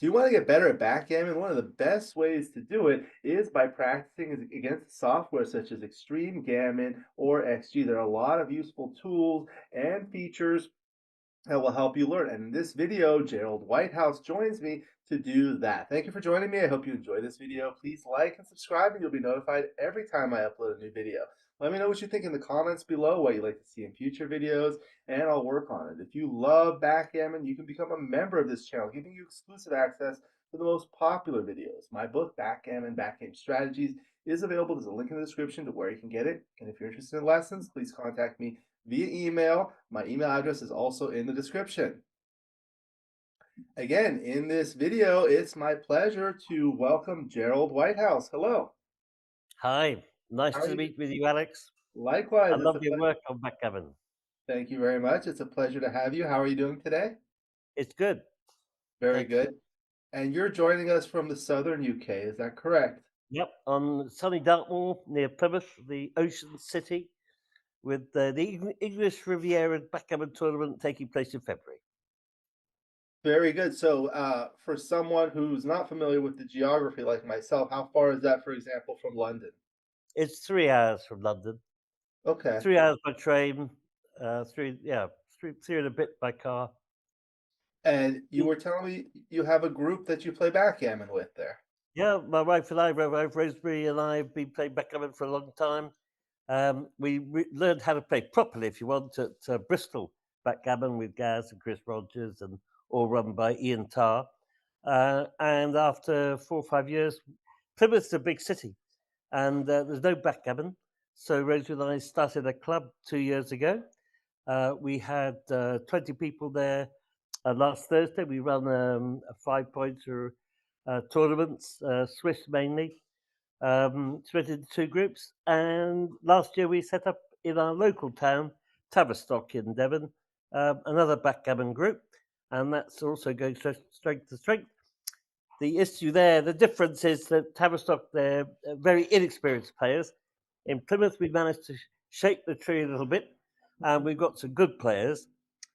Do you want to get better at backgammon? One of the best ways to do it is by practicing against software such as Extreme Gammon or XG. There are a lot of useful tools and features that will help you learn. And in this video, Gerald Whitehouse joins me to do that. Thank you for joining me. I hope you enjoy this video. Please like and subscribe, and you'll be notified every time I upload a new video. Let me know what you think in the comments below, what you'd like to see in future videos, and I'll work on it. If you love backgammon, you can become a member of this channel, giving you exclusive access to the most popular videos. My book, Backgammon Backgame Strategies, is available. There's a link in the description to where you can get it. And if you're interested in lessons, please contact me via email. My email address is also in the description. Again, in this video, it's my pleasure to welcome Gerald Whitehouse. Hello. Hi, nice How are to you? meet with you, Alex. I Likewise, it's love a your pleasure. work on backgammon. Thank you very much. It's a pleasure to have you. How are you doing today? It's good, Very thank you. good. And you're joining us from the southern UK, is that correct? Yep, on sunny Dartmoor near Plymouth, the ocean city, with the English Riviera backgammon tournament taking place in February. Very good. So, for someone who's not familiar with the geography like myself, how far is that, for example, from London? It's 3 hours from London, Okay. 3 hours by train, three and a bit by car. And you Y- were telling me you have a group that you play backgammon with there. Yeah, my wife and I, my wife Rosemary and I, have been playing backgammon for a long time. We learned how to play properly, if you want, at Bristol backgammon with Gaz and Chris Rogers, and all run by Ian Tarr. And after 4 or 5 years, Plymouth's a big city, and there's no backgammon. So Rosie and I started a club 2 years ago. We had 20 people there last Thursday. We run a 5 pointer tournaments, Swiss mainly, split into two groups. And last year we set up in our local town, Tavistock in Devon, another backgammon group, and that's also going strength to strength. The issue there, the difference is that Tavistock, they're very inexperienced players. In Plymouth, we managed to shake the tree a little bit, and we've got some good players.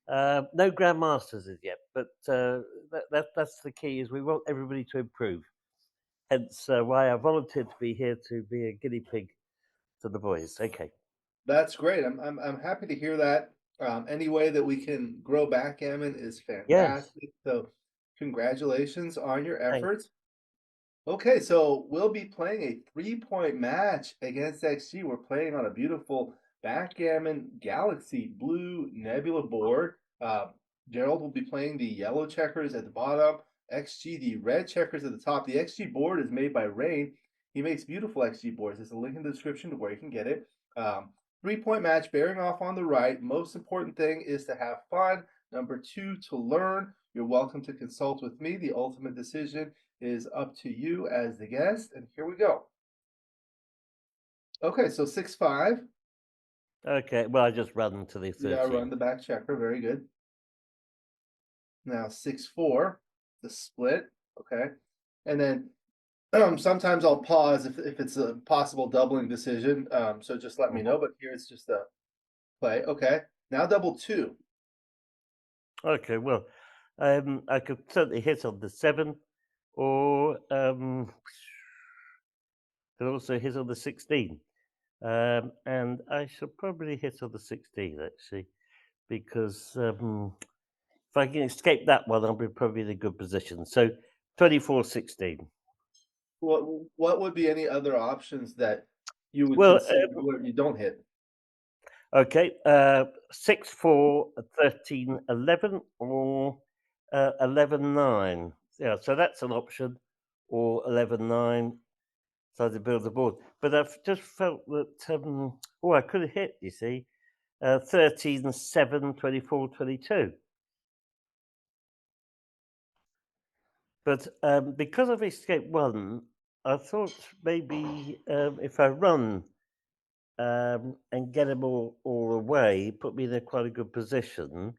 No Grandmasters as yet, but that's the key. Is we want everybody to improve. Hence, why I volunteered to be here to be a guinea pig to the boys. Okay. That's great. I'm happy to hear that. Any way that we can grow backgammon is Yes. fantastic. So, congratulations on your Thanks. efforts. Okay, so we'll be playing a 3-point match against XG. We're playing on a beautiful backgammon Galaxy Blue Nebula board. Gerald will be playing the yellow checkers at the bottom, XG the red checkers at the top. The XG board is made by Rain. He makes beautiful XG boards. There's a link in the description to where you can get it. 3-point match, bearing off on the right. Most important thing is to have fun. Number two, to learn. You're welcome to consult with me. The ultimate decision is up to you as the guest. And here we go. Okay, so 6-5. Okay. Well, I just run to the Yeah, run 13. the back checker. Very good. Now 6-4, the split. Okay. And then sometimes I'll pause if it's a possible doubling decision. So just let me Mhm. know. But here it's just a play. Okay. Now double two. Okay. Well, I could certainly hit on the 7, or could also hit on the 16. And I shall probably hit on the 16 actually, because if I can escape that one, I'll be probably in a good position. So 24-16. What would be any other options that you would Well, consider where you don't hit? okay, 6, 4, 13, 11, or 11, 9. Yeah, so that's an option, or 11, 9. So to build the board. But I've just felt that, I could have hit, you see, 13, 7, 24, 22. But because I've escaped one, I thought maybe if I run and get them all away, put me in a quite a good position.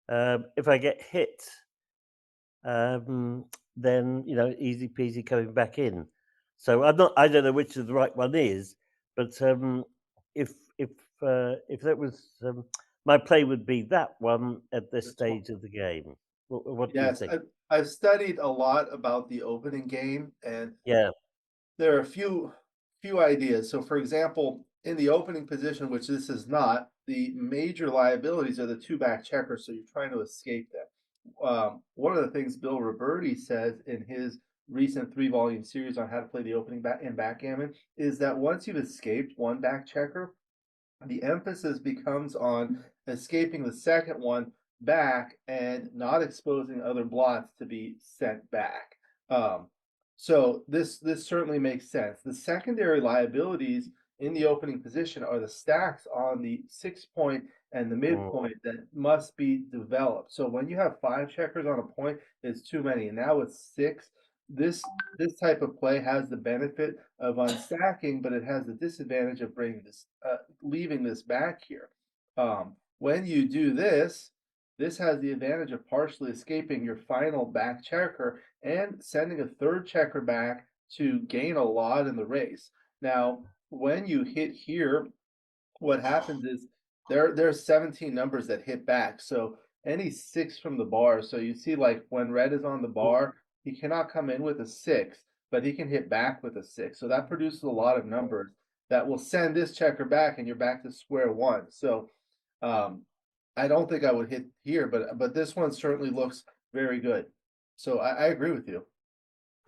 If I get hit, um, then easy peasy coming back in. So I'm not. I don't know which of the right one is, but if if if that was my play would be that one at this This one. stage of the game. What do you Yes, think? I've studied a lot about the opening game, and Yeah. there are a few ideas. So, for example, in the opening position, which this is not, the major liabilities are the two back checkers, so you're trying to escape them. One of the things Bill Roberti says in his recent three-volume series on how to play the opening back and backgammon is that once you've escaped one back checker, the emphasis becomes on escaping the second one back and not exposing other blots to be sent back. Um, so this certainly makes sense. The secondary liabilities in the opening position are the stacks on the 6 point and the Mm, midpoint that must be developed. So when you have five checkers on a point, it's too many. And now with six, this type of play has the benefit of unstacking, but it has the disadvantage of bringing this leaving this back here. When you do this, this has the advantage of partially escaping your final back checker and sending a third checker back to gain a lot in the race. Now, when you hit here, what happens is there's 17 numbers that hit back. So any six from the bar. So you see, like when red is on the mm, bar, he cannot come in with a six, but he can hit back with a six. So that produces a lot of numbers that will send this checker back, and you're back to square one. So um, I don't think I would hit here, but this one certainly looks very good. So I agree with you.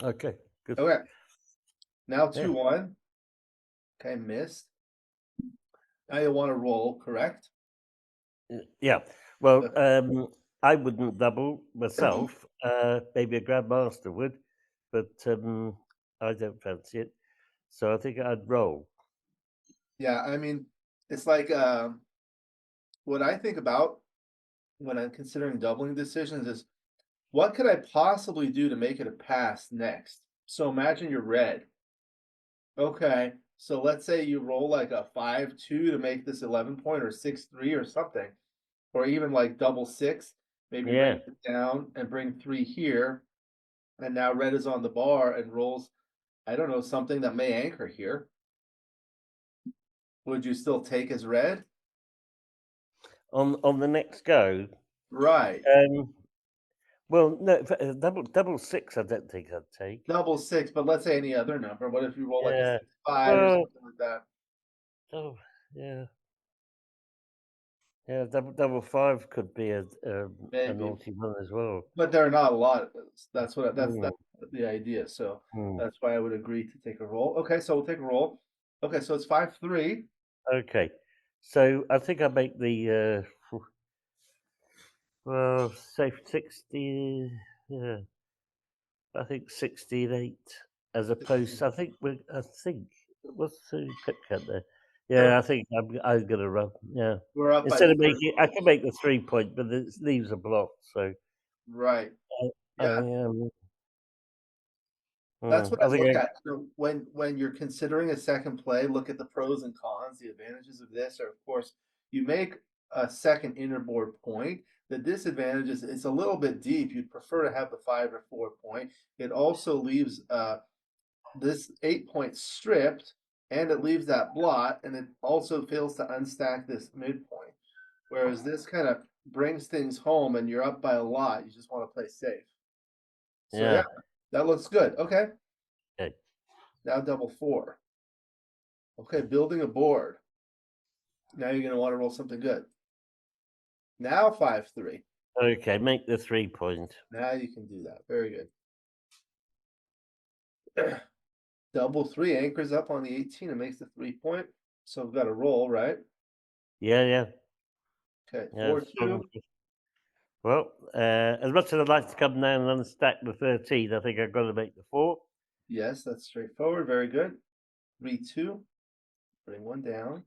okay, good. Okay, now Yeah. 2-1. Okay, missed. Now you want to roll, correct? Yeah. Well, Okay. I wouldn't double myself. Maybe a grandmaster would, but I don't fancy it. So I think I'd roll. Yeah, I mean, it's like what I think about when I'm considering doubling decisions is what could I possibly do to make it a pass next? So imagine you're red. Okay, so let's say you roll like a 5-2 to make this 11 point or 6-3 or something, or even like double six, maybe Yeah. raise it down and bring three here. And now red is on the bar and rolls, I don't know, something that may anchor here. Would you still take as red? On the next go. Right. Um. Well, no, double six. I don't think I'd take. Double six, but let's say any other number. What if you roll like a Yeah. 6-5 or Well. something like that? Oh. Yeah. Yeah. Double five could be a Maybe, naughty one as well. but there are not a lot of those. That's Mm, the idea. So mm. that's why I would agree to take a roll. Okay, so we'll take a roll. Okay, so it's 5-3. Okay. So I think I make the well, say 60. Yeah. I think 68 as opposed. I think what's the pip cut there? Yeah, I think I'm gonna run. Yeah, We're up by instead of 3. making, I can make the 3 point, but it leaves a block. So Right. I Yeah. That's what I I think look at. So when you're considering a second play, look at the pros and cons. The advantages of this are, of course, you make a second innerboard point. The disadvantage is it's a little bit deep. You'd prefer to have the 5 or 4 point. It also leaves this 8 point stripped, and it leaves that blot, and it also fails to unstack this midpoint. Whereas this kind of brings things home, and you're up by a lot. You just want to play safe. So yeah, yeah. that looks good. Okay, Okay. now double four. Okay, building a board. Now you're going to want to roll something good. Now 5-3. Okay, make the 3 point. Now you can do that. Very good. Double three anchors up on the 18 and makes the 3 point. So we've got a roll, right? Yeah, yeah, Okay, yeah. 4-2. Well, as much as I'd like to come down and unstack the 13, I think I've got to make the 4. Yes, that's straightforward. Very good. 3-2. Bring one down.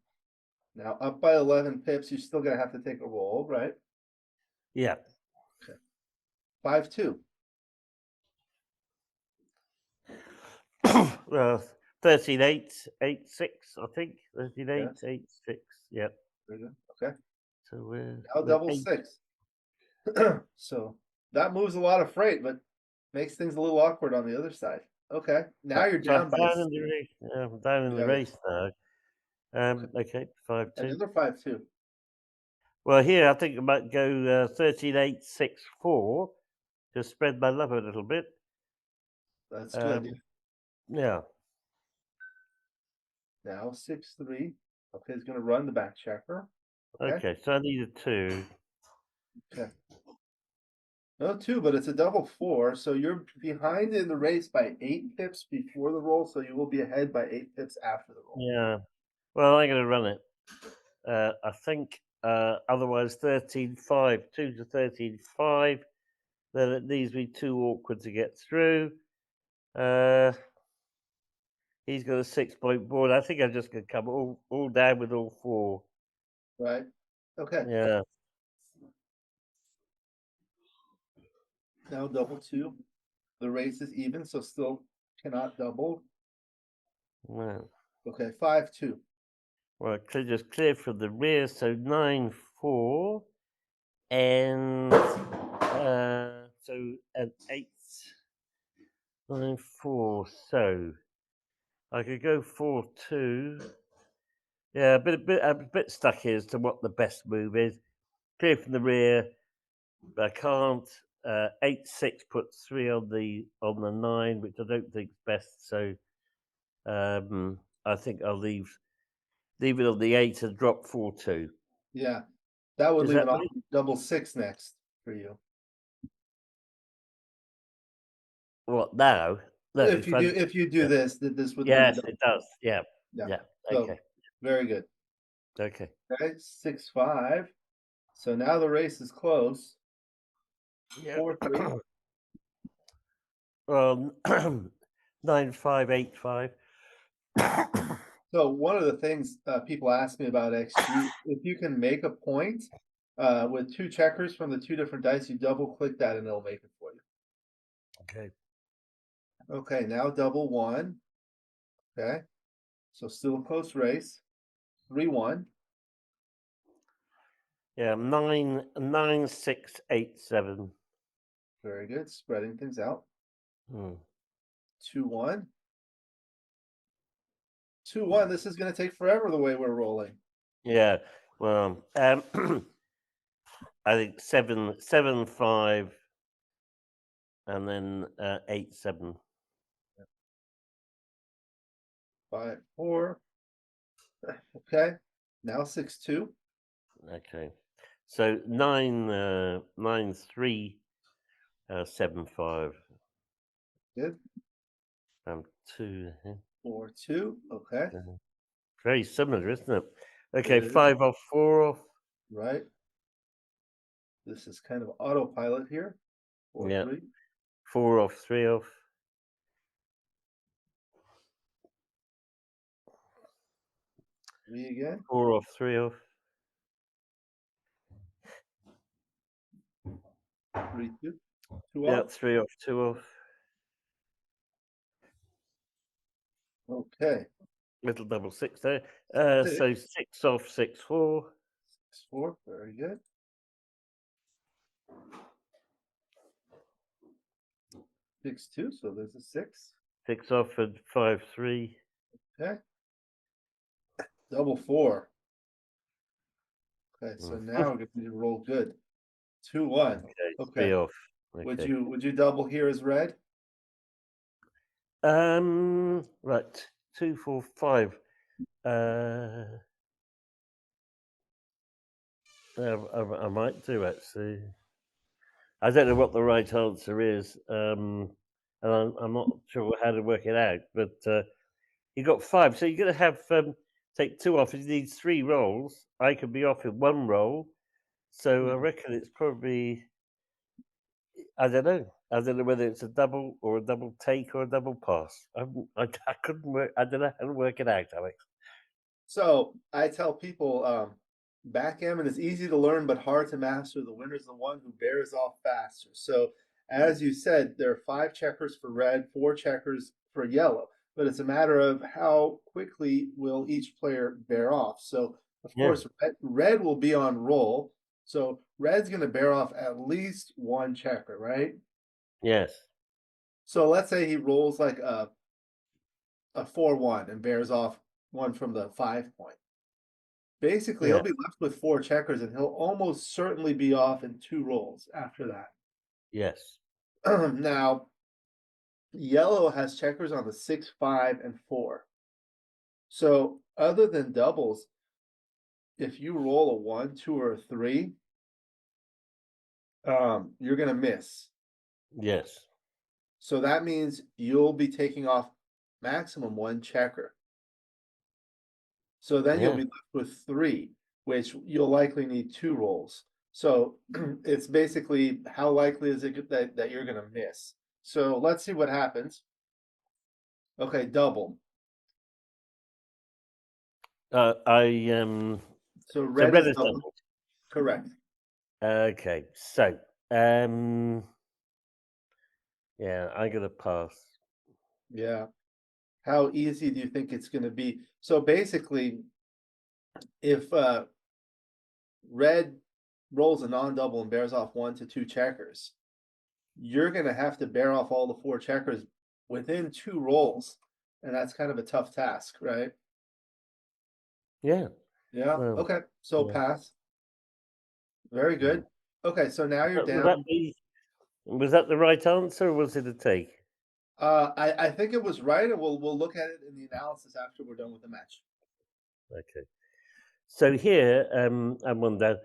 Now up by 11 pips. You're still going to have to take a roll, right? Yeah. Okay. 5-2. Well, 13, 8, 8, 6, I think. 13, 8, Yes. 8, 6. Yep. Very good. Okay. So Now we're double 8. six. So that moves a lot of freight, but makes things a little awkward on the other side. Okay. Now you're So I'm down by down in the race. I'm down in the yeah, yeah. race now. Okay. Okay, 5-2. Another 5-2. Well, here I think I might go 13, 8, 6, 4. Just spread my love a little bit. That's good. Um, yeah. Now 6-3. Okay, he's going to run the back checker. Okay. Okay, so I need a 2. Okay. No two, but it's a double four, so you're behind in the race by 8 pips before the roll, so you will be ahead by 8 pips after the roll. Yeah. Well, I'm going to run it. I think otherwise 13-5, 2 to 13-5. Then it leaves me too awkward to get through. He's got a 6-point board. I think I'm just going to come all down with all 4. Right? Okay. Yeah. Now double two. The race is even, so still cannot double. Well, Okay, 5-2. well, just clear from the rear. So 9-4, and so an 8, 9-4. So I could go 4-2. Yeah, a bit stuck here as to what the best move is. Clear from the rear. I can't. 8-6 puts 3 on the 9, which I don't think is best. So I think I'll leave it on the 8 and drop 4-2. Yeah, that would Is leave that an right? option double six next for you. What now? No, If you do, if you do yeah. this, this would leave a Yes, double. it does. Yeah, Yeah. yeah. So Okay, very good. okay. Okay, 6-5. So now the race is close. Yeah. 4-3. Well, 9-5, 8-5. So one of the things people ask me about XG, if you can make a point with two checkers from the two different dice, you double click that and it'll make it for you. Okay. Okay, now double one. Okay, so still a close race. 3-1. Yeah, 9, 6, 8, 7. Very good. Spreading things out. Hmm. 2-1. 2-1. This is going to take forever the way we're rolling. Yeah. Well, I think 7-5, and then 8-7. 5-4. Okay, now 6-2. Okay. So 9-3, 7-5. Good. 2. 4-2. Okay, Very similar, isn't it? it Okay, is. 5 off, 4 off. Right. This is kind of autopilot here. Yeah. 4-3. 4 off, 3 off. 3 again. 4 off, 3 off. 3-2. 2 Yeah, off. 3 off, 2 off. Okay. Little double 6 there. 6. So 6 off, 6-4. 6-4. Very good. 6-2. So there's a 6. 6 off and 5-3. Okay. Double 4. Okay, so Mm. now we're going to roll good. 2-1. Okay, 3 Okay. off. Would Okay. you double here as red? Right. 2, 4, 5. I might do actually. I don't know what the right answer is, and I'm not sure how to work it out. But you got 5, so you're going to have take 2 off. It needs 3 rolls. I could be off in 1 roll, so I reckon it's probably. I don't know. I don't know whether it's a double or a double take or a double pass. I couldn't work. I don't know how to work it out, Alex. So I tell people backgammon is easy to learn but hard to master. The winner is the one who bears off faster. So as you said, there are 5 checkers for red, 4 checkers for yellow, but it's a matter of how quickly will each player bear off. So of Yeah. course, red will be on roll. So red's going to bear off at least 1 checker, right? Yes. So let's say he rolls like a 4-1 and bears off 1 from the 5 point. Basically, Yeah. he'll be left with 4 checkers, and he'll almost certainly be off in 2 rolls after that. Yes. Now, yellow has checkers on the 6, 5, and 4. So other than doubles, if you roll a 1, 2, or a 3, you're gonna miss. Yes. So that means you'll be taking off maximum 1 checker. So then you'll Yeah. be left with 3, which you'll likely need 2 rolls. So it's basically how likely is it that you're gonna miss. So let's see what happens. Okay, double. I So so red red is is double. double. Correct. Okay. So yeah, I'm gonna pass. Yeah. How easy do you think it's gonna be? So basically, if red rolls a non-double and bears off 1 to 2 checkers, you're gonna have to bear off all the 4 checkers within 2 rolls, and that's kind of a tough task, right? Yeah. Yeah. Well, Okay. So yeah. pass. Very Mm. good. Okay. So now you're Was down. that was that the right answer, or was it a take? I think it was right, and we'll look at it in the analysis after we're done with the match. Okay. So here, I'm one down.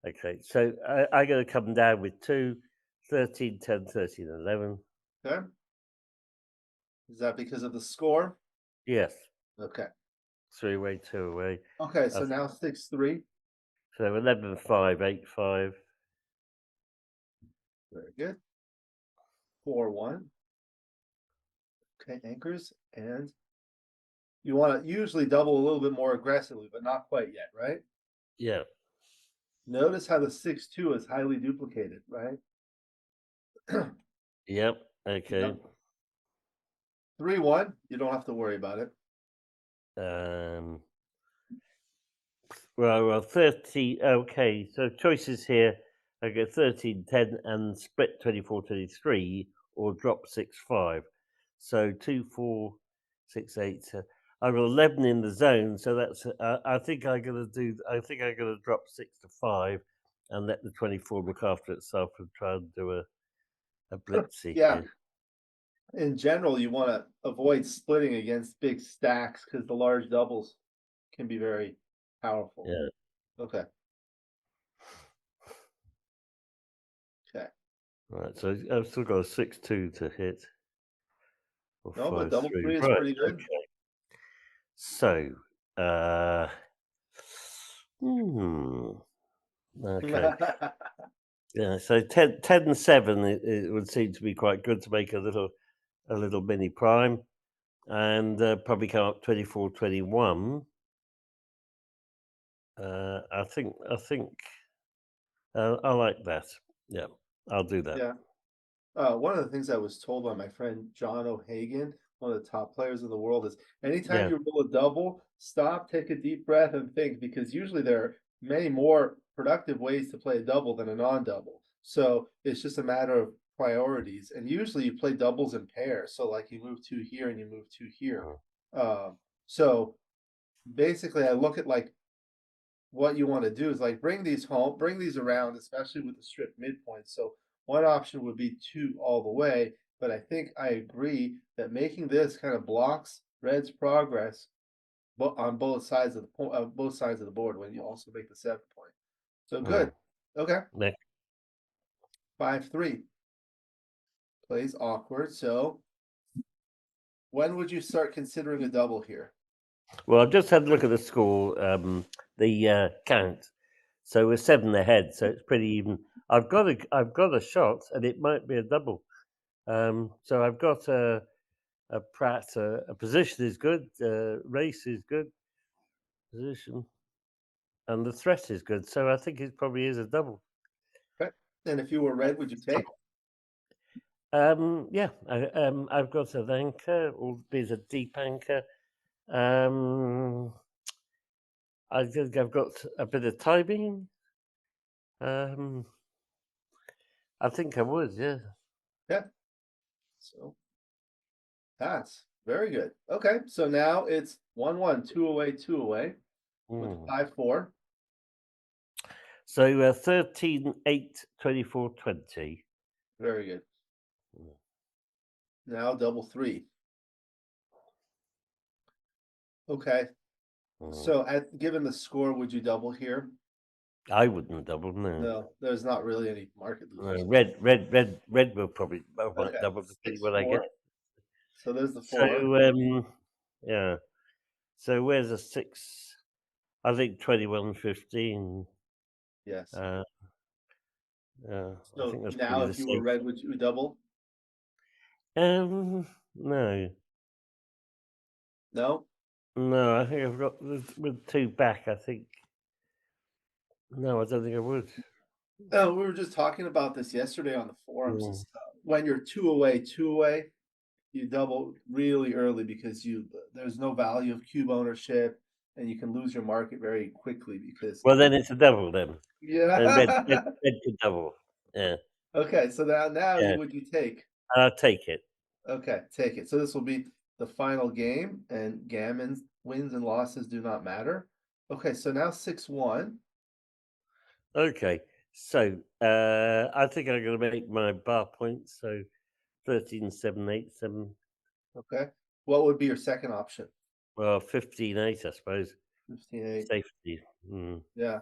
Okay. So I got to come down with 2, 13, 10, 13, 11. Okay. Is that because of the score? Yes. Okay. 3 away, 2 away. Okay. So That's, now 6-3. so 11, 5, 8, 5. Very good. 4-1. Okay. Anchors, and you want to usually double a little bit more aggressively, but not quite yet, right? Yeah. Notice how the 6-2 is highly duplicated, right? Yep. Okay. Yep. 3-1. You don't have to worry about it. Um, well, 30. Okay. So choices here. I get 13, 10, and split 24, 23, or drop 6, 5. So 2, 4, 6, 8. I got 11 in the zone. So that's, I think I'm going to do, I think I'm going to drop 6 to 5 and let the 24 look after itself and try and do a blitzy Yeah. here. In general, you want to avoid splitting against big stacks because the large doubles can be very powerful. Yeah. Okay. Okay. All right. So I've still got a 6, 2 to hit. Or No, but 5, double 3. three is Right. pretty good. Okay. So, uh, hmm. Okay. Yeah. So 10, 10 and 7, it would seem to be quite good to make a little mini prime, and probably come up 24, 21. I think I like that. Yeah, I'll do that. Yeah. One of the things I was told by my friend John O'Hagan, one of the top players in the world, is anytime Yeah. you roll a double, stop, take a deep breath, and think, because usually there are many more productive ways to play a double than a non-double. So it's just a matter of priorities. And usually you play doubles in pairs. So like you move 2 here and you move 2 here. Mm, So basically I look at like what you want to do is like bring these home, bring these around, especially with the strip midpoint. So one option would be 2 all the way, but I think I agree that making this kind of blocks red's progress on both sides of the board when you also make the 7 point. So good. mm. Okay. Next. 5-3 plays awkward. So when would you start considering a double here? Well, I've just had a look at the score, the count. So we're 7 ahead, so it's pretty even. I've got a shot, and it might be a double. So I've got a Pratt. A position is good. Race is good. Position and the threat is good. So I think it probably is a double. Okay. And if you were red, would you take? Yeah, I've got an anchor, albeit a deep anchor. Um, I think I've got a bit of timing. Um, I think I would, yeah. Yeah. So that's very good. Okay, so now it's 1-1, 2 away, 2 away with Mm. 5-4. So 13, 8, 24, 20. Very good. Now double three. Okay. Mm. So at given the score, would you double here? I wouldn't double, no. No, there's not really any market losers No, here. red will probably I might Okay, double depending six what I get. four. So there's the So four. yeah. So where's a six? I think 21-15. Yes. Uh, I So think that's now, probably the if you were safe. red, would you double? No, No. no. I think I've got with two back. I think no. I don't think I would. Oh, we were just talking about this yesterday on the forums and Mm. stuff. When you're two away, you double really early because there's no value of cube ownership, and you can lose your market very quickly because Well, then it's a double then. Then yeah. red could double. Yeah, Okay, so now yeah. you would you take? I'll take it. Okay, take it. So this will be the final game, and Gammon's wins and losses do not matter. Okay, so now 6-1. Okay. So I think I'm going to make my bar points. So 13-7-8-7. Okay. What would be your second option? Well, 15-8, I suppose. 15-8. Safety. Mm. Yeah,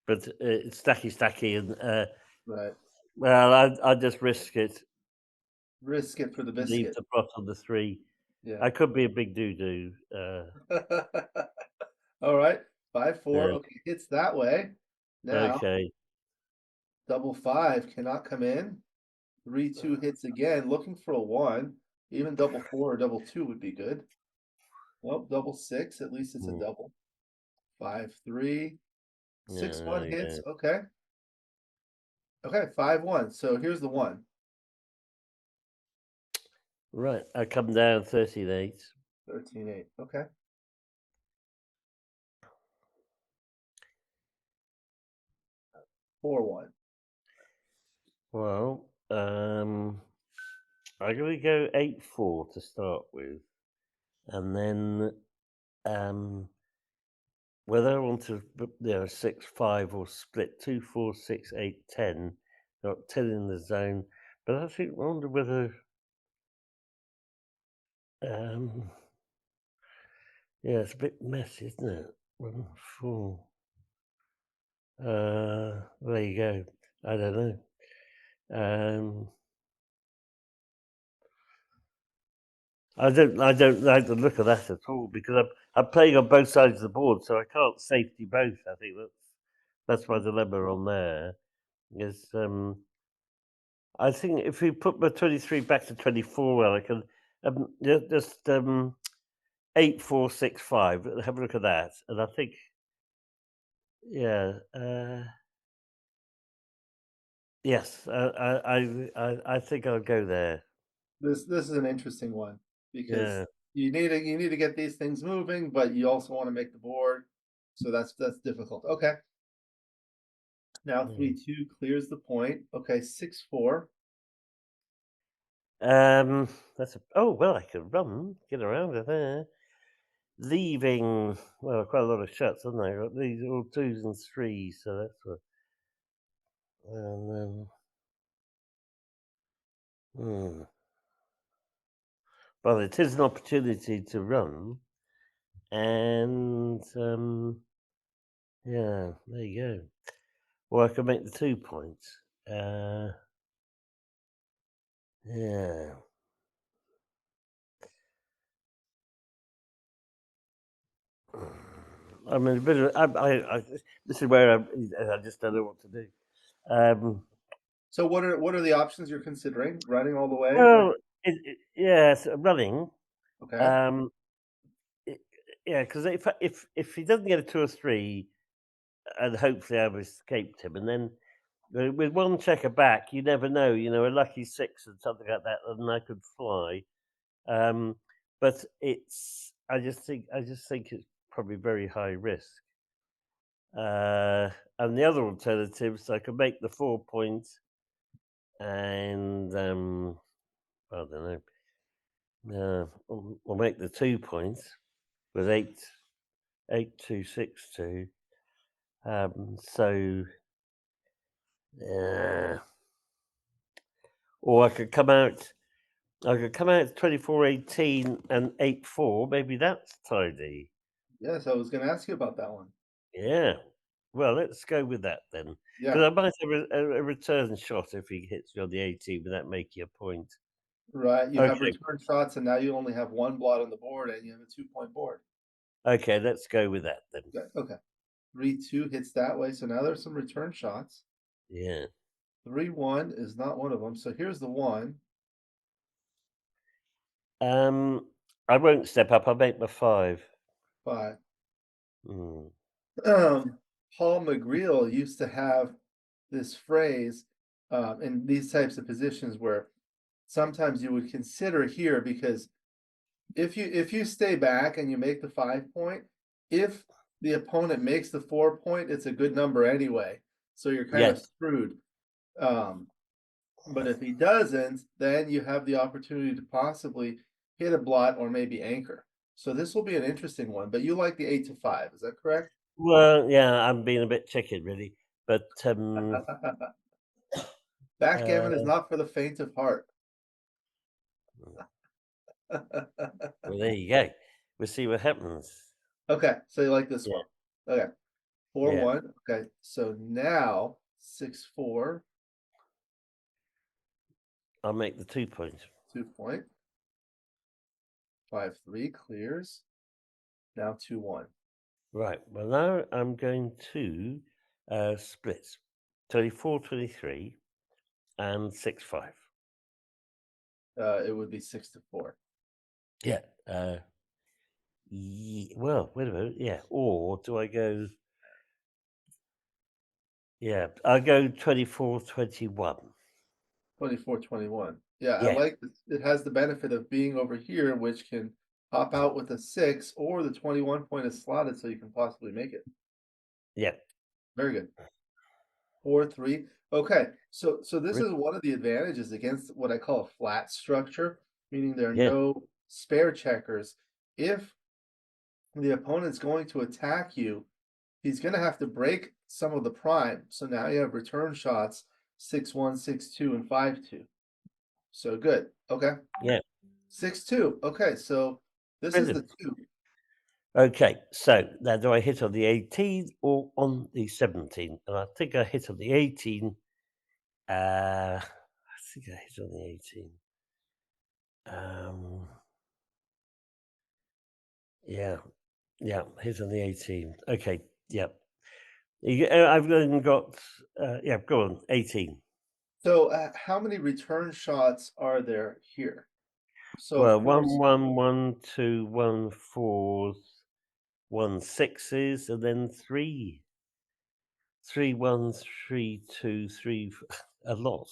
But it's stacky, and right. well, I just risk it. Risk it for the Leave biscuit. the pot on the three. Yeah. I could be a big doo-doo. All right. 5-4. Yeah. Okay, hits that way. Now, Okay. double five cannot come in. 3-2 hits again, looking for a one. Even double four or double two would be good. Well, double six. At least it's a Mm. double. 5-3. Yeah. 6-1 hits. Yeah. Okay. Okay. 5-1. So here's the one. Right. I come down 13-8. 13-8. Okay. 4-1. Well, I'm going to go 8-4 to start with, and then um, whether I want to, 6-5 or split 2-4-6-8-10. Got 10 in the zone, but I wonder whether um, yeah, it's a bit messy, isn't it? 1-4. There you go. I don't know. Um, I don't like the look of that at all because I'm playing on both sides of the board, so I can't safety both. I think that's my dilemma on there. Is I think if we put my 23 back to 24, well, I can just 8-4-6-5. Have a look at that, and I think yeah, yes, I think I'll go there. This is an interesting one because Yeah. you need to get these things moving, but you also want to make the board. So that's difficult. Okay. Now Mm. 3-2 clears the point. Okay, 6-4. That's a oh well, I could run, get around it there. Leaving well, quite a lot of shots, haven't I? Got these all twos and threes, so that's what. And hmm. Well, it is an opportunity to run, and yeah, there you go. Or I could make the 2 points. Yeah. I mean, a bit of, this is where I just don't know what to do. Um, So what are the options you're considering? Running all the way? Like well, yes, running. okay. Um, i- yeah, because if he doesn't get a 2 or 3, and hopefully I've escaped him, and then with one checker back, you never know. You know, a lucky six and something like that, and I could fly. Um, but I just think it's probably very high risk. And the other alternatives, I could make the 4 points, and I don't know. We'll make the 2 points with 8-2-6-2. So, uh, or I could come out. I could come out 24-18 and 8-4. Maybe that's tidy. Yes, I was going to ask you about that one. Yeah. Well, let's go with that then, because Yeah, I might have a return shot if he hits me on the 18 without making a point. right. You have Okay. return shots, and now you only have one blot on the board, and you have a 2-point board. Okay, let's go with that then. Okay. Okay. 3-2 hits that way. So now there's some return shots. Yeah. 3-1 is not one of them. So here's the one. Um, I won't step up. I'll make my 5. 5. Mm. Um, Paul McGreal used to have this phrase in these types of positions where sometimes you would consider here because if you stay back and you make the 5 point, if the opponent makes the 4 point, it's a good number anyway. So you're kind of Yes. screwed. Um, but if he doesn't, then you have the opportunity to possibly hit a blot or maybe anchor. So this will be an interesting one. But you like the 8 to 5, is that correct? Well, yeah, I'm being a bit chicken really, but Backgammon is uh, not for the faint of heart. well, there you go. We'll see what happens. Okay, so you like this Yeah, one. Okay, four yeah. one. Okay, so now 6-4, I'll make the 2 points. 2 point. 5-3 clears. Now 2-1. Right. Well, now I'm going to split 24-23 and 6-5. It would be 6-4. Yeah. Well, wait a minute. Yeah. Or do I go? Yeah, I'll go 24-21. 24-21. Yeah, I Yeah. like this. It has the benefit of being over here, which can pop out with a 6, or the 21 point is slotted so you can possibly make it. Yeah. Very good. 4-3. Okay, so this Re- is one of the advantages against what I call a flat structure, meaning there are Yeah. no spare checkers. If the opponent's going to attack you, he's going to have to break some of the prime. So now you have return shots 6-1, 6-2, and 5-2. So good. Okay. Yeah. 6-2. Okay, so this is the Brilliant. 2. Okay. So now do I hit on the 18 or on the 17? And I think I hit on the 18. I think I hit on the 18. Um, yeah. Yeah. Hit on the 18. Okay. Yeah. I've then got, yeah, go on, 18. So how many return shots are there here? So Well, four. 1-1-1-2, 1-4s, 1-6s, and then 3-1, 3-2, 3, a lot.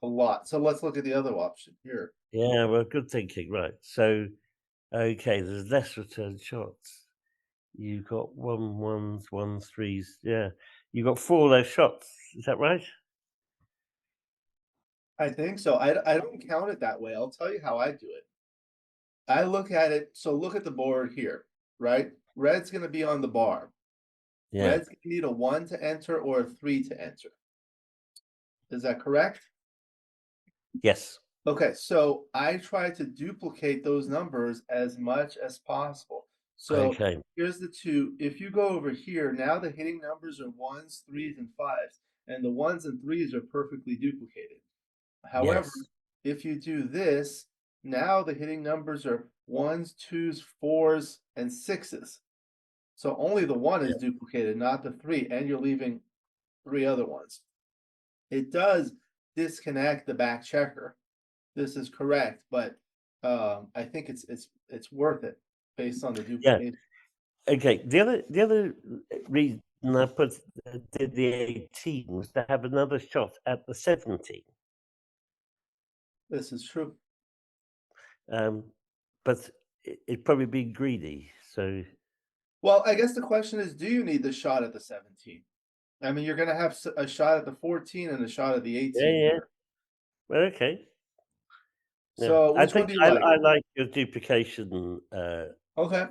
A lot. So let's look at the other option here. Yeah, well, good thinking, right. So, okay, there's less return shots. You've got 1-1s, 1-3s, yeah. You got 4 less shots, is that right? I think so. I don't count it that way. I'll tell you how I do it. I look at it. So look at the board here, right? Red's going to be on the bar. Yeah. Red's going to need a 1 to enter or a 3 to enter. Is that correct? Yes. Okay, so I try to duplicate those numbers as much as possible. So Okay. here's the 2. If you go over here, now the hitting numbers are 1s, 3s, and 5s, and the 1s and 3s are perfectly duplicated. However, Yes. if you do this, now the hitting numbers are 1s, 2s, 4s, and 6s. So only the 1 Yeah. is duplicated, not the 3, and you're leaving 3 other ones. It does disconnect the back checker. This is correct, but I think it's worth it based on the Yeah. duplication. Okay. The other reason I did the 18 was to have another shot at the 17. This is true. Um, but it'd probably be greedy. So Well, I guess the question is, do you need the shot at the 17? I mean, you're going to have a shot at the 14 and a shot at the yeah, 18 yeah. here. Well, okay. Yeah, So I which one think do you like? I like your duplication. Okay,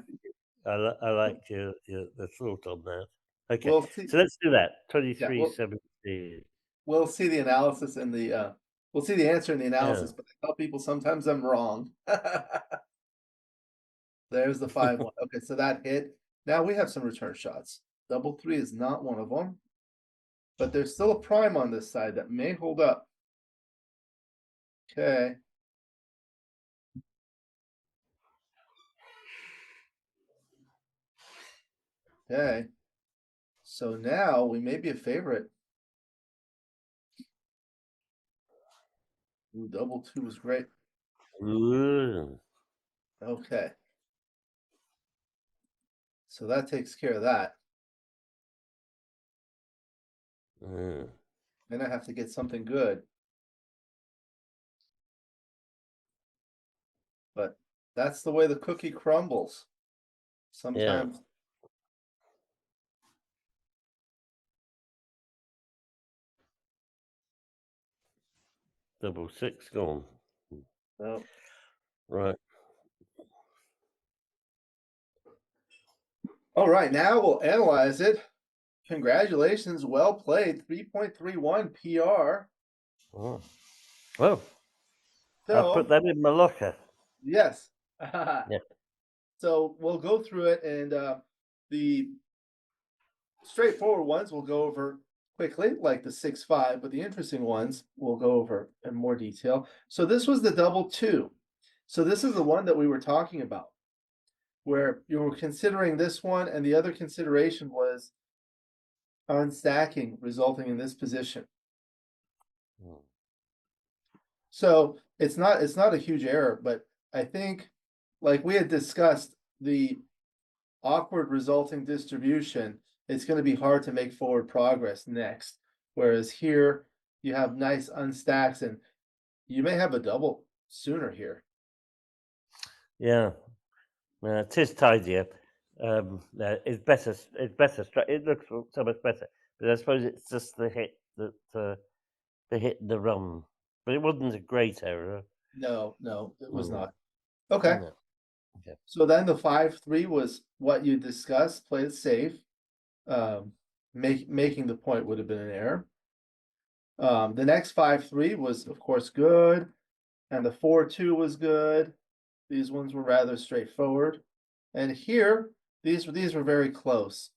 I like your the thought on that. Okay, we'll see. so let's do that. Yeah, 23, 17. we'll see the analysis in the We'll see the answer in the Yeah. analysis, but I tell people sometimes I'm wrong. There's the 5-1. Okay, so that hit. Now we have some return shots. Double three is not one of them, but there's still a prime on this side that may hold up. Okay. Okay. So now we may be a favorite. Ooh, double two is great. Ooh. Okay. So that takes care of that. Mm. Then I have to get something good. But that's the way the cookie crumbles. Yeah. Sometimes, Double six gone. no. Right. All right, now we'll analyze it. Congratulations, well played. 3.31 PR. Oh. Well, I'll put So, that in my locker. yes. Yeah. So we'll go through it, and the straightforward ones we'll go over quickly, like the 6-5, but the interesting ones we'll go over in more detail. So this was the double two. So this is the one that we were talking about, where you were considering this one, and the other consideration was unstacking, resulting in this position. Mm. So it's not a huge error, but I think, like we had discussed, the awkward resulting distribution, it's going to be hard to make forward progress next. Whereas here you have nice unstacks, and you may have a double sooner here. Yeah. It is tidier. It's better. It's better. It looks so much better. But I suppose it's just the hit that the hit and the run. But it wasn't a great error. No, no, it was Mm. not. Okay. No. Okay. So then the 5-3 was what you discussed, play it safe. Um, making the point would have been an error. The next 5-3 was, of course, good, and the 4-2 was good. These ones were rather straightforward. And here, these were very close.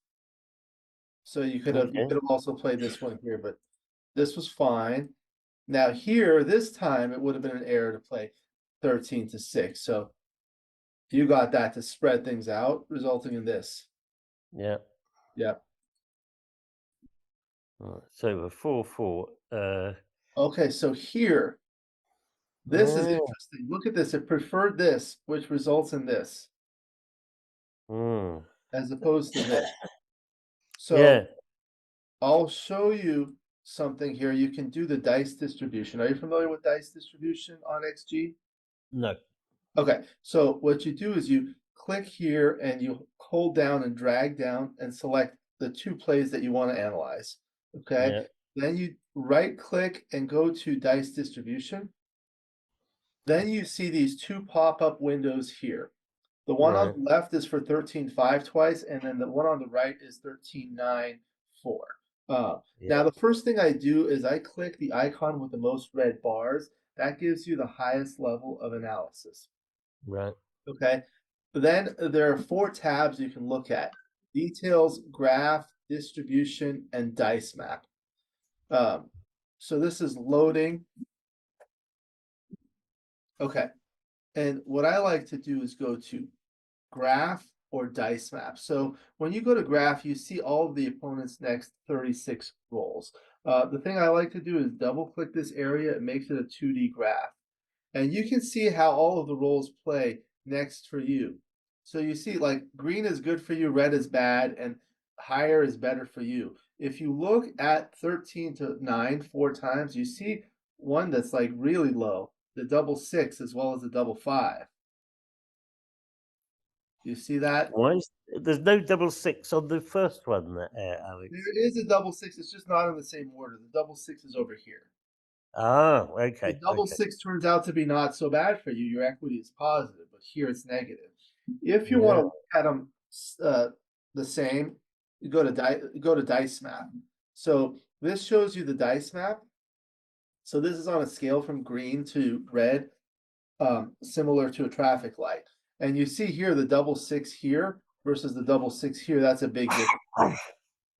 So you could have Okay. also played this one here, but this was fine. Now here, this time it would have been an error to play 13-6. So you got that to spread things out, resulting in this. Yeah. Yeah. Right. So the 4-4. Okay, so here, this is Oh. interesting. Look at this. It preferred this, which results in this, Mm. as opposed to this. Yeah. So I'll show you something here. You can do the dice distribution. Are you familiar with dice distribution on XG? No. Okay, so what you do is you click here and you hold down and drag down and select the two plays that you want to analyze. Okay, Yeah. then you right click and go to dice distribution. Then you see these two pop-up windows here. The one on Right. the left is for 13-5 twice, and then the one on the right is 13-9-4. Yeah. Now, the first thing I do is I click the icon with the most red bars. That gives you the highest level of analysis. Right. Okay. Then there are 4 tabs you can look at: details, graph, distribution, and dice map. Um, so this is loading. Okay. And what I like to do is go to graph or dice map. So when you go to graph, you see all of the opponent's next 36 rolls. The thing I like to do is double click this area. It makes it a 2D graph. And you can see how all of the rolls play next for you. So you see, like, green is good for you, red is bad, and higher is better for you. If you look at 13-9 4 times, you see one that's like really low, the double six as well as the double five. You see that? Why is there's no double six on the first one, Alex? There is a double six, it's just not in the same order. The double six is over here. Ah, The okay, double okay. six turns out to be not so bad for you. Your equity is positive, but here it's negative. If you want Yeah. to look at them the same, you go to dice map. So this shows you the dice map. So this is on a scale from green to red, similar to a traffic light. And you see here the double six here versus the double six here. That's a big difference.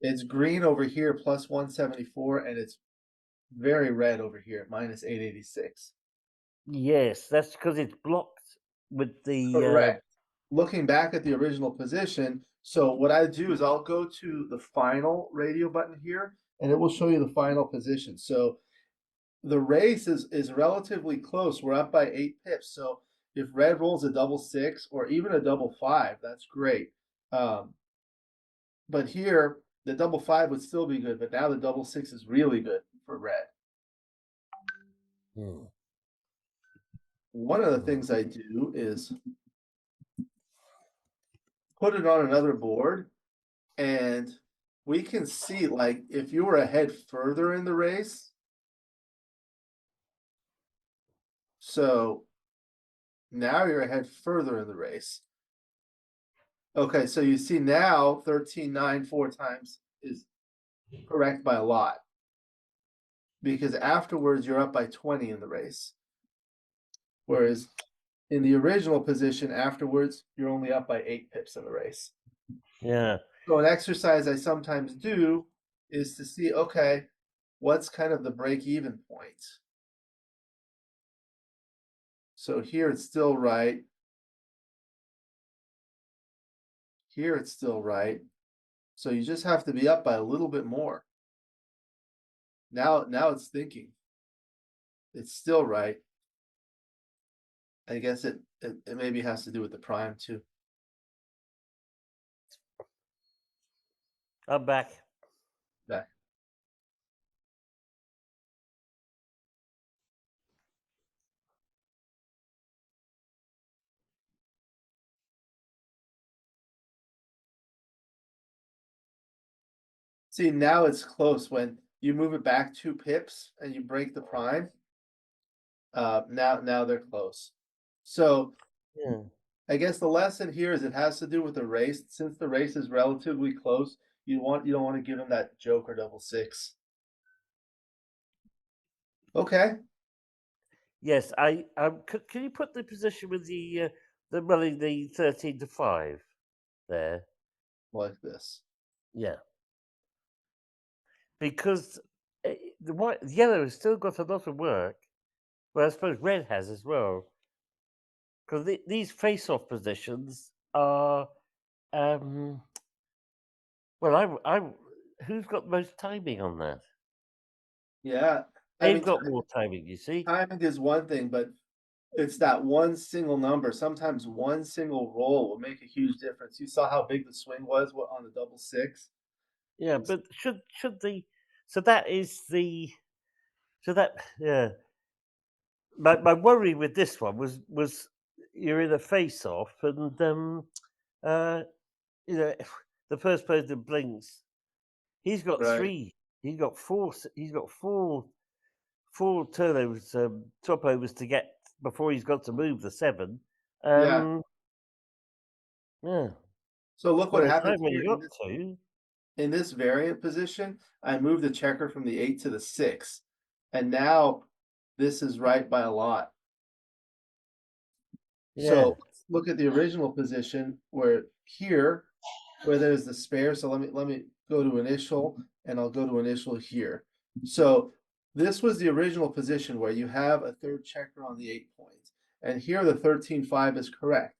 It's green over here plus 174, and it's very red over here at minus 886. Yes, that's because it's blocked with the. Correct. Looking back at the original position, so what I do is I'll go to the final radio button here, and it will show you the final position. So the race is relatively close. We're up by 8 pips. So if red rolls a double six or even a double five, that's great. Um, but here the double five would still be good, but now the double six is really good for red. Hmm. One of the things I do is put it on another board, and we can see, like, if you were ahead further in the race. So now you're ahead further in the race. Okay, so you see now 13.9 four times is correct by a lot, because afterwards you're up by 20 in the race. Whereas in the original position afterwards, you're only up by 8 pips in the race. Yeah. So an exercise I sometimes do is to see, okay, what's kind of the break-even point? So here it's still right. Here it's still right. So you just have to be up by a little bit more. Now it's thinking. It's still right. I guess it maybe has to do with the prime too. I'm back. Back. See, now it's close when you move it back 2 pips and you break the prime. Now they're close. So Yeah. I guess the lesson here is it has to do with the race. Since the race is relatively close, you don't want to give him that joker double six. Okay. Yes, can you put the position with the running the 13 to 5 there? Like this. Yeah. Because the yellow has still got a lot of work. Well, I suppose red has as well. Because these face-off positions are, um, well, who's got the most timing on that? Yeah. I They've mean, got more timing, you see. timing is one thing, but it's that one single number. Sometimes one single roll will make a huge difference. You saw how big the swing was on the double six. Yeah, but should the so that is the so that yeah. My worry with this one was you're in a face-off and uh you know the first person blinks. He's got Right. three. He's got four. He's got four turnovers, top overs to get before he's got to move the seven. Yeah. Yeah. So look what Whereas happens I've here only got two. in this variant position. I moved the checker from the 8 to the 6, and now this is right by a lot. Yeah. So let's look at the original position where here, where there's the spare. So let me go to initial, and I'll go to initial here. So this was the original position where you have a third checker on the 8 points, and here the 13.5 is correct.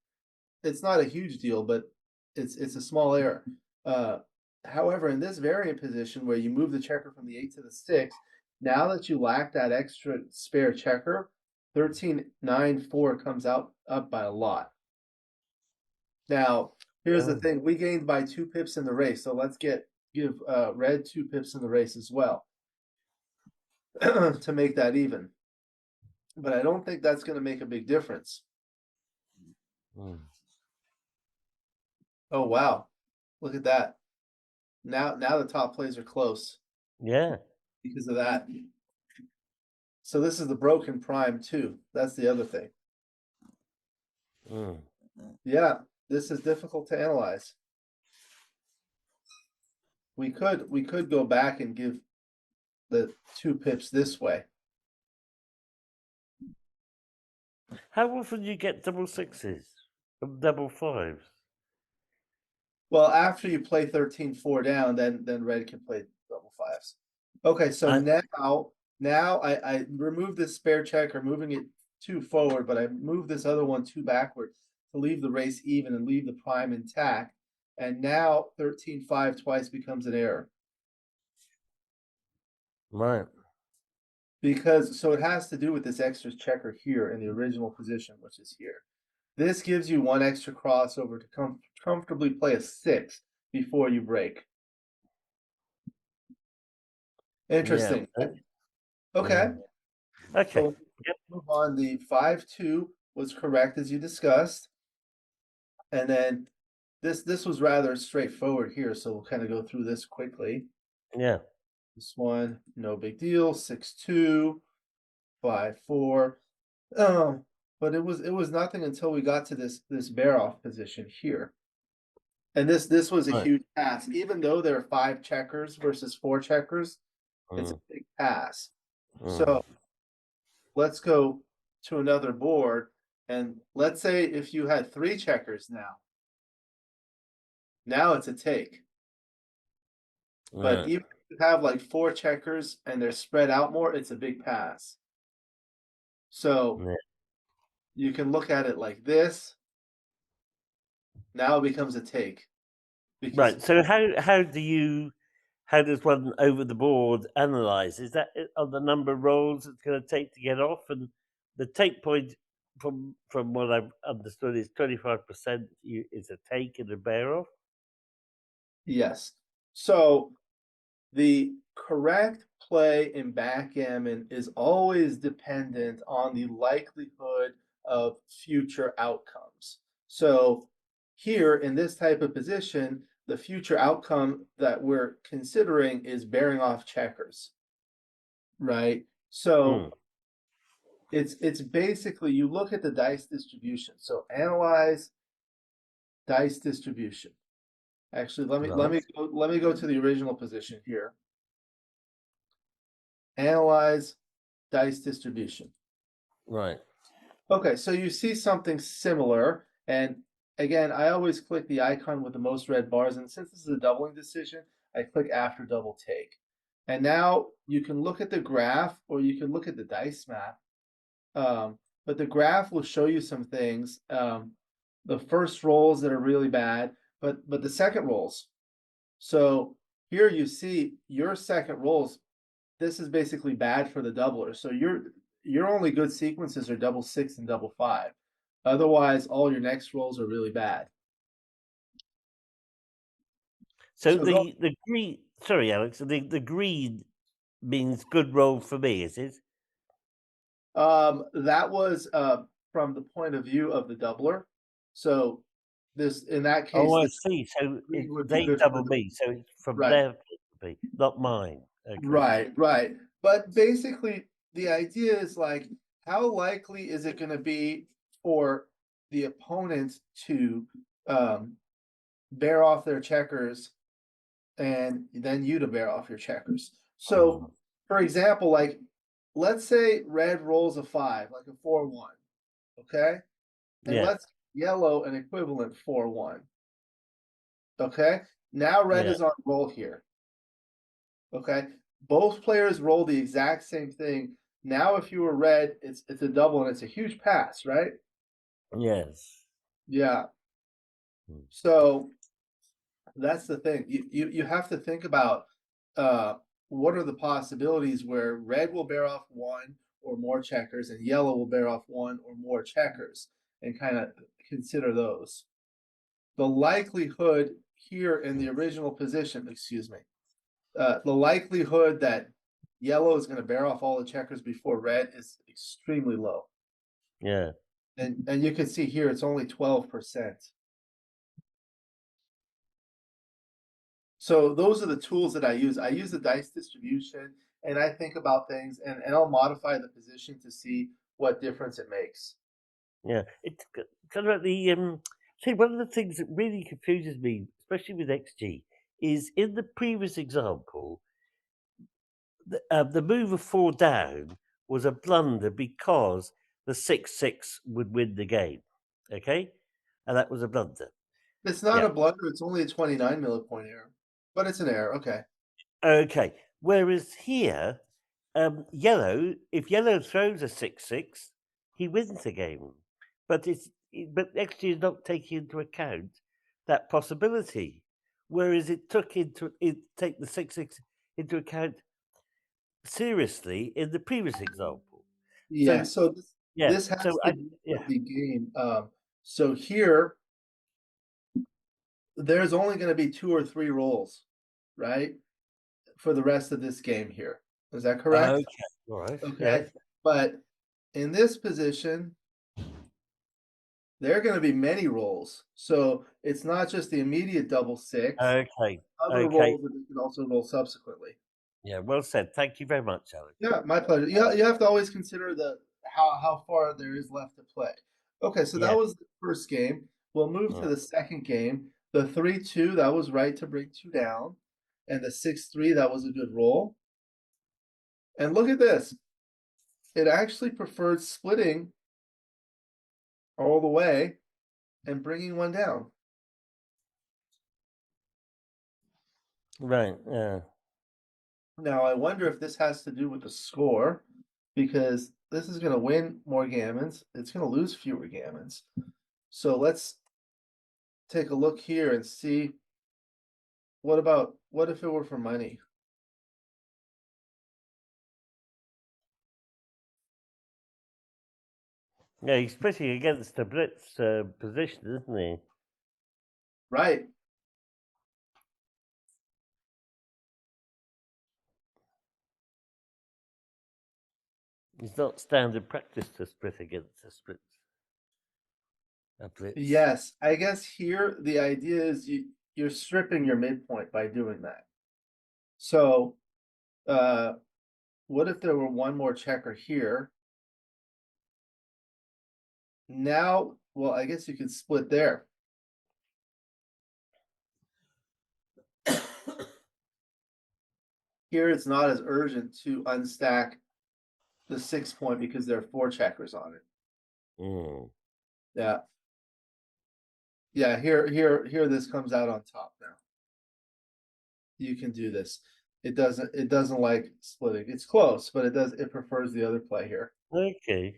It's not a huge deal, but it's a small error. Uh, However, in this variant position where you move the checker from the 8 to the 6, now that you lack that extra spare checker, 13.94 comes out up by a lot. Now, here's the Yeah. thing: we gained by 2 pips in the race, so let's give red 2 pips in the race as well to make that even. But I don't think that's going to make a big difference. Mm. Oh wow, look at that! Now the top plays are close Yeah. because of that. So this is the broken prime too. That's the other thing. Mm. Yeah, this is difficult to analyze. We could go back and give the 2 pips this way. How often do you get double sixes and double fives? Well, after you play 13-4 down, then red can play double fives. Okay, so I, now I remove this spare checker, moving it two forward, but I move this other one two backward to leave the race even and leave the prime intact. And now 13-5 twice becomes an error. right. Because so it has to do with this extra checker here in the original position, which is here. This gives you one extra crossover to comfortably play a six before you break. Yeah. Interesting. Okay. Yeah. Okay. So Yep. move on. The 5-2 was correct as you discussed. And then this was rather straightforward here, so we'll kind of go through this quickly. Yeah. This one, no big deal. 6-2, 5-4. Oh, but it was nothing until we got to this bear off position here. And this was a Right. huge pass. Even though there are five checkers versus four checkers, it's a Mm, big pass. mm. So let's go to another board. And let's say if you had three checkers now it's a take. But Right. even if you have like four checkers and they're spread out more, it's a big pass. So Yeah. you can look at it like this. Now it becomes a take because Right. So how does one over the board analyze? Is that on the number of rolls it's going to take to get off? And the take point, from what I've understood, is 25% is a take and a bear off. yes. So the correct play in backgammon is always dependent on the likelihood of future outcomes. So here in this type of position, the future outcome that we're considering is bearing off checkers, right? So Mm, it's basically you look at the dice distribution. So analyze dice distribution. Actually, right. let me go to the original position here. Analyze dice distribution. Right. Okay, so you see something similar, and again, I always click the icon with the most red bars, and since this is a doubling decision, I click after double take. And now you can look at the graph or you can look at the dice map. But the graph will show you some things. The first rolls that are really bad, but the second rolls. So here you see your second rolls. This is basically bad for the doubler. So your only good sequences are double six and double five. Otherwise, all your next rolls are really bad. So So go. the green. Sorry, Alex. The green means good roll for me. Is it? That was from the point of view of the doubler. So this in that Oh, case, I the see. So green would be they good for the double me. So it's from right, their point of view, not mine. Okay. right. But basically, the idea is like, how likely is it going to be for the opponent to um, bear off their checkers and then you to bear off your checkers. So, Mm. for example, like let's say red rolls a five, like a 4-1, okay? And Yeah. let's yellow an equivalent 4-1, okay? Now red Yeah. is on roll here, okay? Both players roll the exact same thing. Now, if you were red, it's a double and it's a huge pass, right? Yes. Yeah. Mm. So that's the thing. You have to think about uh, what are the possibilities where red will bear off one or more checkers and yellow will bear off one or more checkers and kind of consider those. The likelihood here in the original position, excuse me, the likelihood that yellow is going to bear off all the checkers before red is extremely low. Yeah. And you can see here it's only 12%. So those are the tools that I use. I use the dice distribution and I think about things and I'll modify the position to see what difference it makes. Yeah. It's kind of the see, one of the things that really confuses me, especially with XG, is in the previous example, the move of four down was a blunder because the 6-6 would win the game. Okay, and that was a blunder. It's not Yeah. a blunder, it's only a 29 millipoint error. But it's an error, okay. Okay. Whereas here, yellow, if yellow throws a 6-6, he wins the game. But but XG is not taking into account that possibility. Whereas it take the 6-6 into account seriously in the previous example. Yeah, So so yeah, this so has to I do yeah. with the game. So here, there's only going to be 2 or 3 rolls, right? For the rest of this game here. Is that correct? Okay, all right, yeah. Okay. But in this position, there are going to be many rolls. So it's not just the immediate double six, Okay, other okay. rolls that you can also roll subsequently. Yeah, well said. Thank you very much, Alan. Yeah, my pleasure. You have to always consider the how far there is left to play. Okay, so that Yeah. was the first game. We'll move to Mm. the second game. The 3-2, that was right to bring 2 down. And the 6-3, that was a good roll. And look at this. It actually preferred splitting all the way and bringing one down. Right, yeah. Now, I wonder if this has to do with the score, because this is going to win more gammons. It's going to lose fewer gammons. So let's take a look here and see what if it were for money? Yeah, he's pushing against the Blitz position, isn't he? Right. It's not standard practice to split against a Blitz. Yes. I guess here the idea is you're stripping your midpoint by doing that. So, uh, what if there were one more checker here? Now, well, I guess you could split there. Here it's not as urgent to unstack the 6 point because there are 4 checkers on it. Mm. Yeah. Yeah, here this comes out on top now. You can do this. It doesn't like splitting. It's close, but it prefers the other play here. Okay.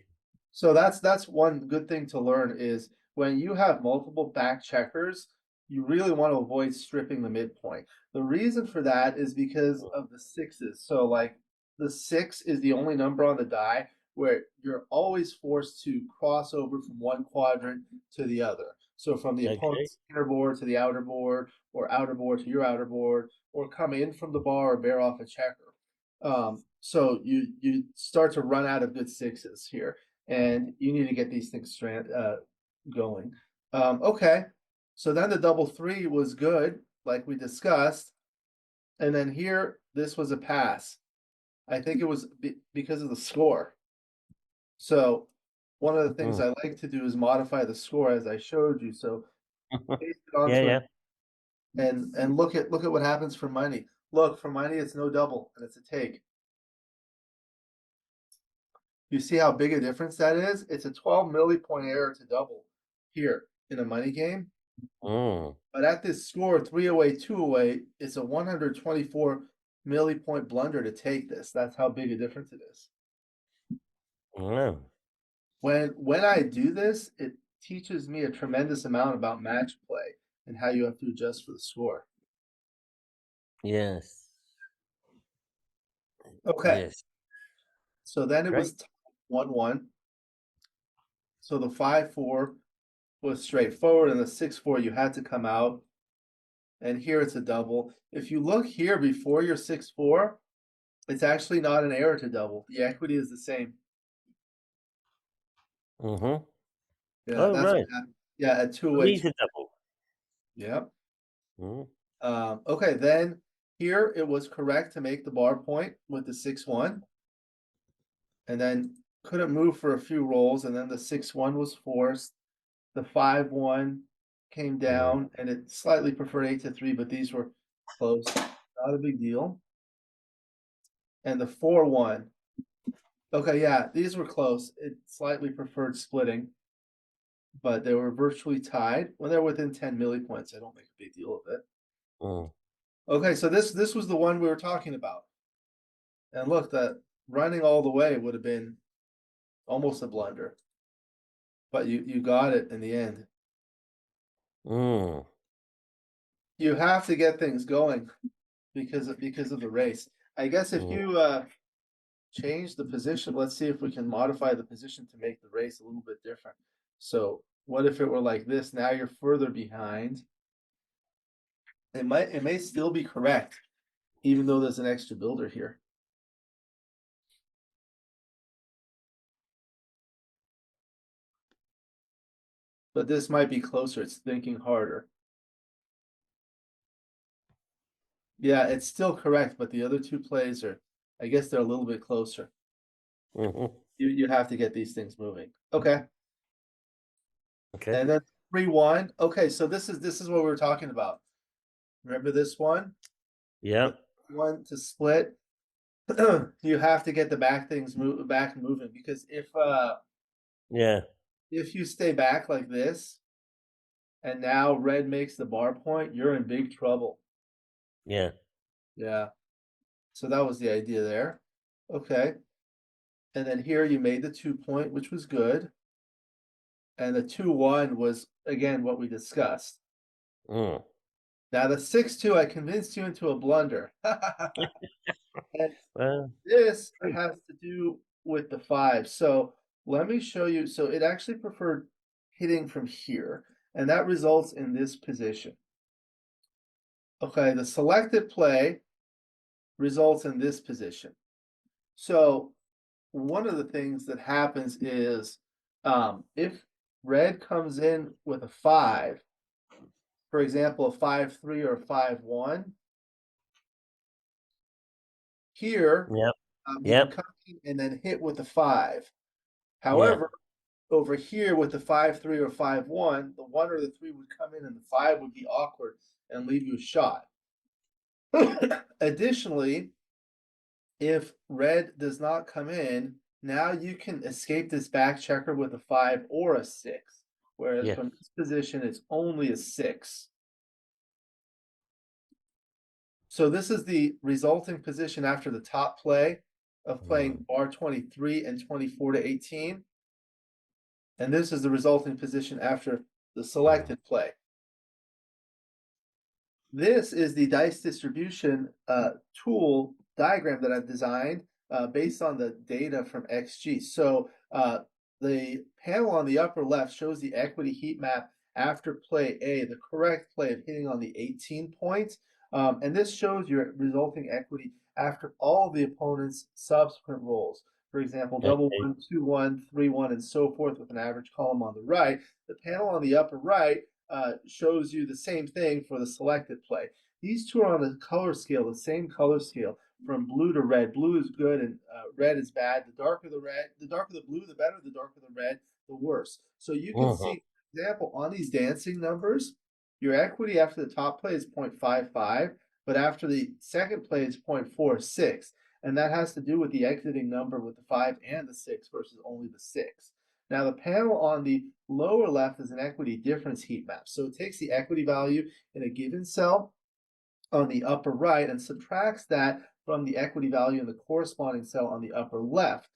So that's one good thing to learn is when you have multiple back checkers, you really want to avoid stripping the midpoint. The reason for that is because of the sixes. So like the 6 is the only number on the die where you're always forced to cross over from one quadrant to the other. So from the Okay. opponent's inner board to the outer board, or outer board to your outer board, or come in from the bar or bear off a checker. So you start to run out of good sixes here, and you need to get these things going. Okay, so then the double 3 was good, like we discussed, and then here this was a pass. I think it was because of the score. So one of the things Mm. I like to do is modify the score as I showed you. So paste it Yeah, onto yeah. it and look at what happens for money. Look, for money it's no double and it's a take. You see how big a difference that is? It's a 12 millipoint error to double here in a money game. Mm. But at this score, 3 away, 2 away, it's a 124 millipoint blunder to take this. That's how big a difference it is. Mm. When I do this, it teaches me a tremendous amount about match play and how you have to adjust for the score. Yes. Okay, Yes. so then it Great. was 1-1. So the 5-4 was straightforward, and the 6-4 you had to come out. And here it's a double. If you look here before your 6-4, it's actually not an error to double. The equity is the same. Mm-hmm. Yeah, Oh, that's what right. happened. Yeah, a two-way. These are double. Yeah. Mm. Okay, then here it was correct to make the bar point with the 6-1, and then couldn't move for a few rolls, and then the 6-1 was forced. The 5-1 came Mm. down, and it slightly preferred 8-3, but these were close. Not a big deal. And the 4-1 Okay, yeah, these were close. It slightly preferred splitting, but they were virtually tied. When they're within 10 millipoints, I don't make a big deal of it. Mm. Okay, so this was the one we were talking about. And look, that running all the way would have been almost a blunder, but you got it in the end. Mm. You have to get things going because of the race. I guess if Mm. you change the position, let's see if we can modify the position to make the race a little bit different. So what if it were like this? Now you're further behind. It may still be correct, even though there's an extra builder here. But this might be closer. It's thinking harder. Yeah, it's still correct, but the other two plays are, I guess they're a little bit closer. Mhm. You have to get these things moving. Okay. Okay. And then 3-1. Okay, so this is what we were talking about. Remember this one? Yeah. The one to split. You have to get the back moving because Yeah. if you stay back like this and now red makes the bar point, you're in big trouble. Yeah. Yeah. So that was the idea there. Okay. And then here you made the 2 point, which was good. And the 2-1 was again what we discussed. Mm. Now the 6-2, I convinced you into a blunder. And Well. this has to do with the five. So let me show you. So it actually preferred hitting from here, and that results in this position. Okay, the selected play results in this position. So one of the things that happens is if red comes in with a five, for example, a 5-3 or a 5-1, here Yep. you can Yep. come in and then hit with a five. Yeah. However, over here with the 5-3 or 5-1, the one or the three would come in and the five would be awkward and leave you a shot. Additionally, if red does not come in, now you can escape this back checker with a five or a six. Whereas Yeah. from this position, it's only a six. So this is the resulting position after the top play of Mm. playing bar 23 and 24 to 18. And this is the resulting position after the Mm. selected play. This is the dice distribution tool diagram that I've designed based on the data from XG. So the panel on the upper left shows the equity heat map after play A, the correct play of hitting on the 18 points. And this shows your resulting equity after all the opponent's subsequent rolls. For example, double Okay. one, 2-1, 3-1, and so forth with an average column on the right. The panel on the upper right shows you the same thing for the selected play. These two are on a color scale, the same color scale from blue to red. Blue is good and red is bad. The darker the blue, the better. The darker the red, the worse. So you can Mhm. see, for example, on these dancing numbers, your equity after the top play is 0.55, but after the second play is 0.46. And that has to do with the exiting number with the 5 and the 6 versus only the 6. Now the panel on the lower left is an equity difference heat map. So it takes the equity value in a given cell on the upper right and subtracts that from the equity value in the corresponding cell on the upper left.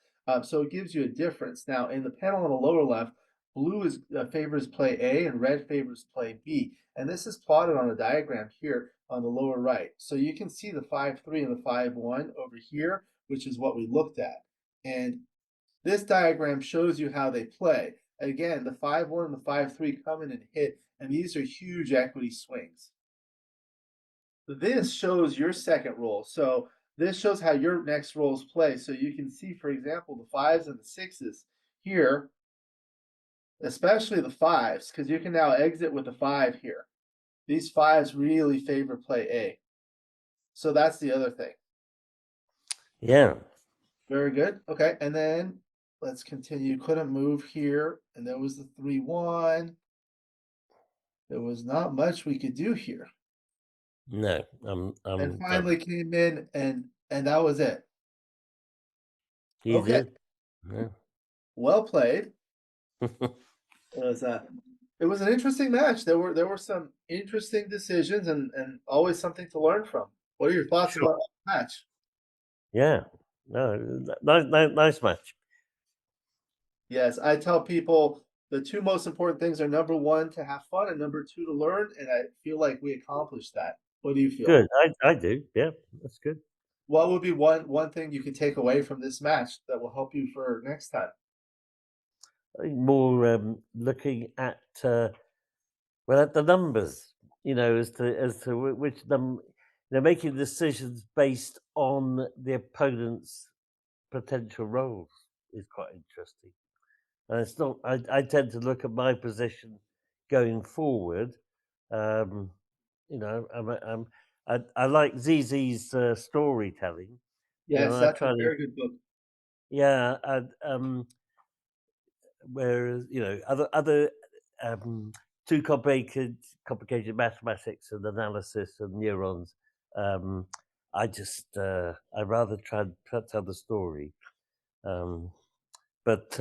So it gives you a difference. Now in the panel on the lower left, blue favors play A and red favors play B. And this is plotted on a diagram here on the lower right. So you can see the 5-3 and the 5-1 over here, which is what we looked at. And this diagram shows you how they play. Again, the 5-1 and the 5-3 come in and hit, and these are huge equity swings. This shows your second roll. So this shows how your next rolls play. So you can see, for example, the fives and the sixes here, especially the fives, because you can now exit with a five here. These fives really favor play A. So that's the other thing. Yeah. Very good. Okay, and then let's continue. Couldn't move here, and there was the 3-1. There was not much we could do here. No. And I'm done. finally came in and that was it. You Okay. did. Yeah. Well played. It was it was an interesting match. There were some interesting decisions and always something to learn from. What are your thoughts Sure. about the match? Yeah. No, nice match. Yes, I tell people the two most important things are number one, to have fun, and number two, to learn. And I feel like we accomplished that. What do you feel? Good. I do. Yeah, that's good. What would be one thing you could take away from this match that will help you for next time? I think more looking at well at the numbers, as to which making decisions based on the opponent's potential roles is quite interesting. And it's not. I tend to look at my position going forward. Um, I like ZZ's storytelling. Yes, I that's a try to. very good book. Yeah, and, whereas other um, too complicated mathematics and analysis and neurons. Um, I rather try and tell the story. Um, but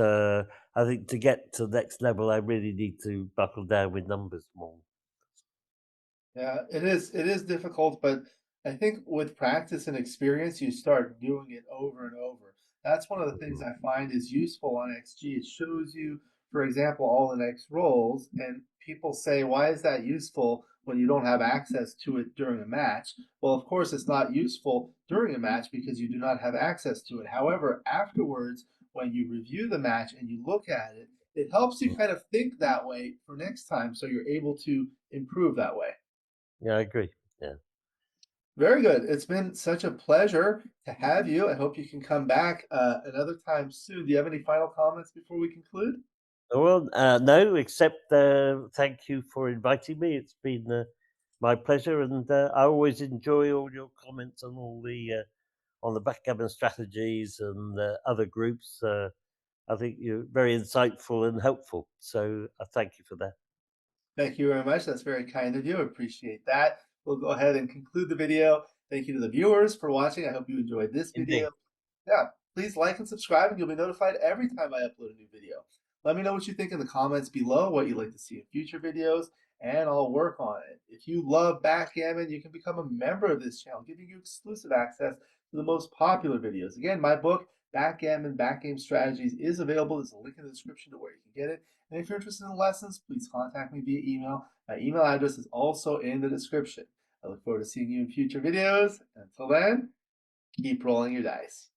I think to get to the next level, I really need to buckle down with numbers more. Yeah, it is difficult, but I think with practice and experience, you start doing it over and over. That's one of the things Mhm. I find is useful on XG. It shows you, for example, all the next rolls, and people say, why is that useful when you don't have access to it during a match? Well, of course, it's not useful during a match because you do not have access to it. However, afterwards, when you review the match and you look at it, it helps you kind of think that way for next time, so you're able to improve that way. Yeah, I agree. Yeah. Very good. It's been such a pleasure to have you. I hope you can come back another time soon. Do you have any final comments before we conclude? Well, no, except thank you for inviting me. It's been my pleasure, and I always enjoy all your comments on the backgammon strategies and other groups. I think you're very insightful and helpful. So I thank you for that. Thank you very much. That's very kind of you. I appreciate that. We'll go ahead and conclude the video. Thank you to the viewers for watching. I hope you enjoyed this video. Indeed. Yeah, please like and subscribe, and you'll be notified every time I upload a new video. Let me know what you think in the comments below, what you'd like to see in future videos, and I'll work on it. If you love backgammon, you can become a member of this channel, giving you exclusive access to the most popular videos. Again, my book, Backgammon Backgame Strategies, is available. There's a link in the description to where you can get it. And if you're interested in the lessons, please contact me via email. My email address is also in the description. I look forward to seeing you in future videos. Until then, keep rolling your dice.